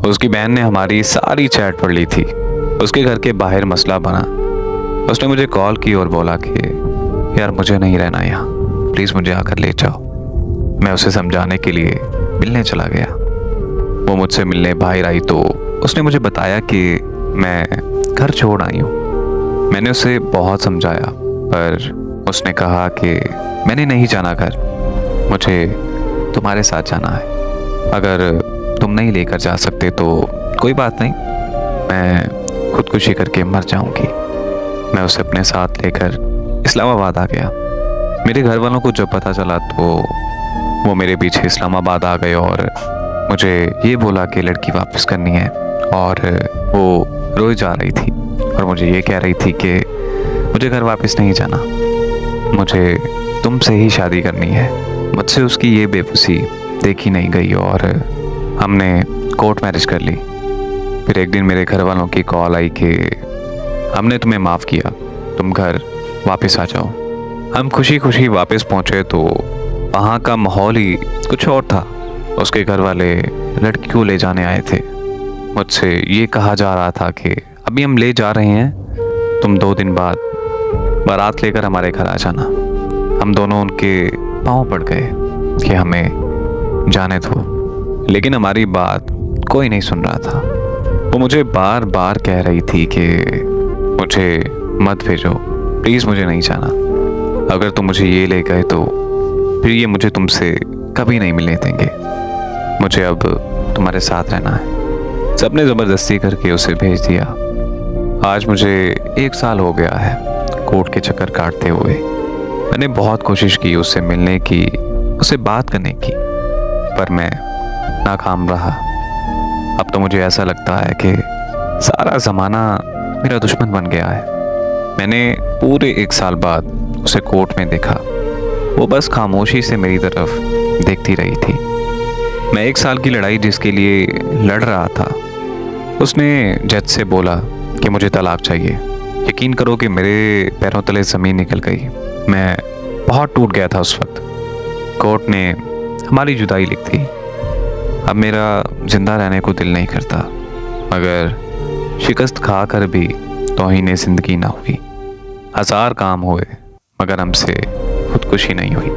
उसकी बहन ने हमारी सारी चैट पढ़ ली थी। उसके घर के बाहर मसला बना। उसने मुझे कॉल की और बोला कि यार मुझे नहीं रहना यहाँ, प्लीज़ मुझे आकर ले जाओ। मैं उसे समझाने के लिए मिलने चला गया। वो मुझसे मिलने बाहर आई तो उसने मुझे बताया कि मैं घर छोड़ आई हूँ। मैंने उसे बहुत समझाया पर उसने कहा कि मैंने नहीं जाना घर, मुझे तुम्हारे साथ जाना है। अगर तुम नहीं लेकर जा सकते तो कोई बात नहीं, मैं खुदकुशी करके मर जाऊंगी। मैं उसे अपने साथ लेकर इस्लामाबाद आ गया। मेरे घर वालों को जब पता चला तो वो मेरे पीछे इस्लामाबाद आ गए और मुझे ये बोला कि लड़की वापस करनी है। और वो रोई जा रही थी और मुझे ये कह रही थी कि मुझे घर वापस नहीं जाना, मुझे तुमसे ही शादी करनी है। मुझसे उसकी ये बेबसी देखी नहीं गई और हमने कोर्ट मैरिज कर ली। फिर एक दिन मेरे घर वालों की कॉल आई कि हमने तुम्हें माफ़ किया, तुम घर वापस आ जाओ। हम खुशी खुशी वापस पहुँचे तो वहाँ का माहौल ही कुछ और था। उसके घर वाले लड़की को ले जाने आए थे। मुझसे ये कहा जा रहा था कि अभी हम ले जा रहे हैं, तुम 2 दिन बाद बारात लेकर हमारे घर आ जाना। हम दोनों उनके पाँव पड़ गए कि हमें जाने दो, लेकिन हमारी बात कोई नहीं सुन रहा था। वो मुझे बार बार कह रही थी कि मुझे मत भेजो, प्लीज़ मुझे नहीं जाना। अगर तुम मुझे ये ले गए तो फिर ये मुझे तुमसे कभी नहीं मिलने देंगे। मुझे अब तुम्हारे साथ रहना है। सबने ज़बरदस्ती करके उसे भेज दिया। आज मुझे 1 साल हो गया है कोर्ट के चक्कर काटते हुए। मैंने बहुत कोशिश की उससे मिलने की, उससे बात करने की, पर मैं नाकाम रहा। अब तो मुझे ऐसा लगता है कि सारा ज़माना मेरा दुश्मन बन गया है। मैंने पूरे 1 साल बाद उसे कोर्ट में देखा। वो बस खामोशी से मेरी तरफ देखती रही थी। मैं 1 साल की लड़ाई जिसके लिए लड़ रहा था, उसने जज से बोला कि मुझे तलाक चाहिए। यकीन करो कि मेरे पैरों तले ज़मीन निकल गई। मैं बहुत टूट गया था उस वक्त। कोर्ट ने हमारी जुदाई लिख दी। अब मेरा ज़िंदा रहने को दिल नहीं करता, मगर शिकस्त खा कर भी तौहीन ज़िंदगी ना हुई। 1000 काम हुए मगर हमसे खुदकुशी नहीं हुई।